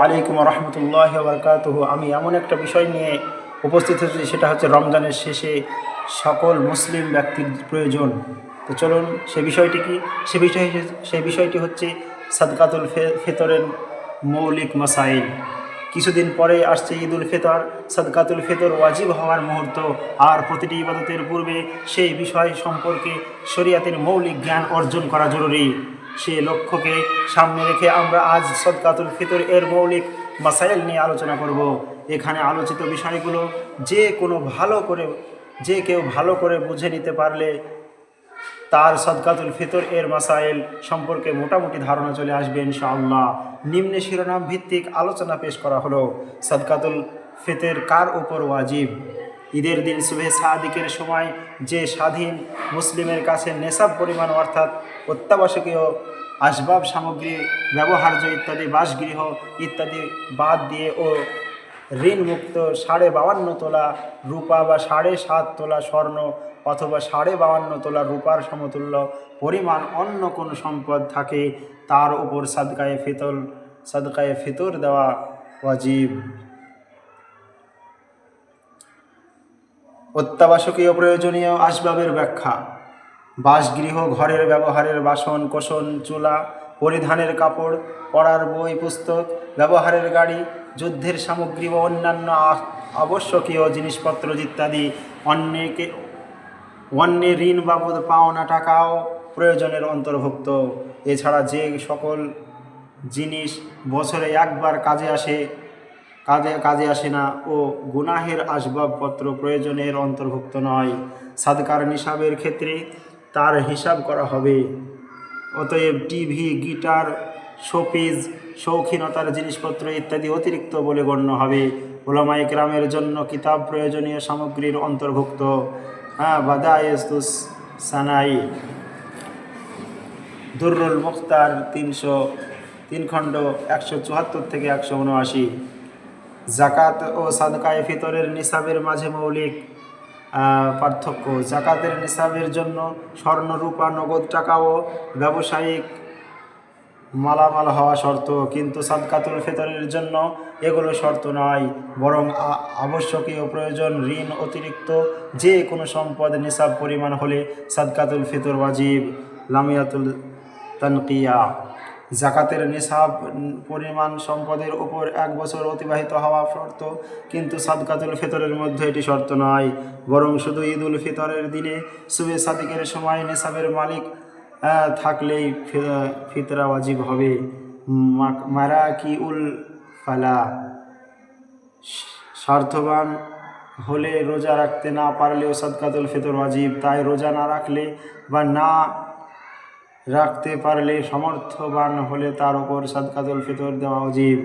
আলাইকুম রহমতুল্লাহ বারকাতুহু। আমি এমন একটা বিষয় নিয়ে উপস্থিত হয়েছি, সেটা হচ্ছে রমজানের শেষে সকল মুসলিম ব্যক্তির প্রয়োজন। তো চলুন সে বিষয়টি কি, সে বিষয়টি হচ্ছে সাদকাতুল ফিতরের মৌলিক মাসাইল। কিছুদিন পরে আসছে ঈদ উল ফিতর। সাদকাতুল ফিতর ওয়াজিব হওয়ার মুহূর্ত, আর প্রতিটি ইবাদতের পূর্বে সেই বিষয় সম্পর্কে শরিয়াতের মৌলিক জ্ঞান অর্জন করা জরুরি। সে লক্ষ্যকে সামনে রেখে আমরা আজ সাদকাতুল ফিতর এর মৌলিক মাসাইল নিয়ে আলোচনা করব। এখানে আলোচিত বিষয়গুলো যে কেউ ভালো করে বুঝে নিতে পারলে তার সাদকাতুল ফিতর এর মাসাইল সম্পর্কে মোটামুটি ধারণা চলে আসবে ইনশাআল্লাহ। নিম্নে শিরোনাম ভিত্তিক আলোচনা পেশ করা হলো। সাদকাতুল ফিতর কার উপর ওয়াজিব? ঈদের দিন সুবহে সাদিকের সময় যে স্বাধীন মুসলিমের কাছে নেশাব পরিমাণ অর্থাৎ অত্যাবশ্যকীয় আসবাব সামগ্রী, ব্যবহার্য ইত্যাদি, বাসগৃহ ইত্যাদি বাদ দিয়ে ও ঋণমুক্ত 52.5 তোলা রূপা বা 7.5 তোলা স্বর্ণ অথবা 52.5 তোলা রূপার সমতুল্য পরিমাণ অন্য কোনো সম্পদ থাকে, তার উপর সাদকায়ে ফিতর দেওয়া ওয়াজিব। অত্যাবশ্যকীয় প্রয়োজনীয় আসবাবের ব্যাখ্যা। বাসগৃহ, ঘরের ব্যবহারের বাসন কোসন, চুলা, পরিধানের কাপড়, পড়ার বই পুস্তক, ব্যবহারের গাড়ি, যুদ্ধের সামগ্রী ও অন্যান্য আবশ্যকীয় জিনিসপত্র ইত্যাদি। অন্যের ঋণ বাবদ পাওনা টাকাও প্রয়োজনের অন্তর্ভুক্ত। এছাড়া যে সকল জিনিস বছরে একবার কাজে আসে না ও গুনাহের আসবাবপত্র প্রয়োজনের অন্তর্ভুক্ত নয়, সাদকার নিসাবের ক্ষেত্রে তার হিসাব করা হবে। অতএব টিভি, গিটার, শোপিস, শৌখিনতার জিনিসপত্র ইত্যাদি অতিরিক্ত বলে গণ্য হবে। উলামায়ে কেরামের জন্য কিতাব প্রয়োজনীয় সামগ্রীর অন্তর্ভুক্ত। বাদায়েতুস সানাই, দুররুল মুখতার 303 খণ্ড 174 থেকে 179। জাকাত ও সাদকায়ে ফিতরের নিসাবের মাঝে মৌলিক পার্থক্য। জাকাতের নিসাবের জন্য স্বর্ণ, রূপা, নগদ টাকা ও ব্যবসায়িক মালামাল হওয়া শর্ত, কিন্তু সাদকাতুল ফিতরের জন্য এগুলো শর্ত নয়, বরং আবশ্যকীয় প্রয়োজন, ঋণ অতিরিক্ত যে কোনো সম্পদ নিসাব পরিমাণ হলে সাদকাতুল ফিতর ওয়াজিব। লামিয়াতুল তানকিয়া। জাকাতের নিসাব পরিমাণ সম্পদের উপর 1 বছর অতিবাহিত হওয়া শর্ত, কিন্তু সাদকাতুল ফিতরের মধ্যে এটি শর্ত নয়, বরং শুধু ঈদ উল ফিতরের দিনে সুবহে সাদিকের সময় নিসাবের মালিক থাকলেই ফিতরা ওয়াজিব হবে। মারাকিউল ফালা। স্বার্থবান হলে রোজা রাখতে না পারলেও সাদকাতুল ফিতর ওয়াজিব, তাই রোজা না রাখলে বা না রাখতে পারলে সমর্থবান হলে তার উপর সাদকাতুল ফিতর দেওয়া ওয়াজিব।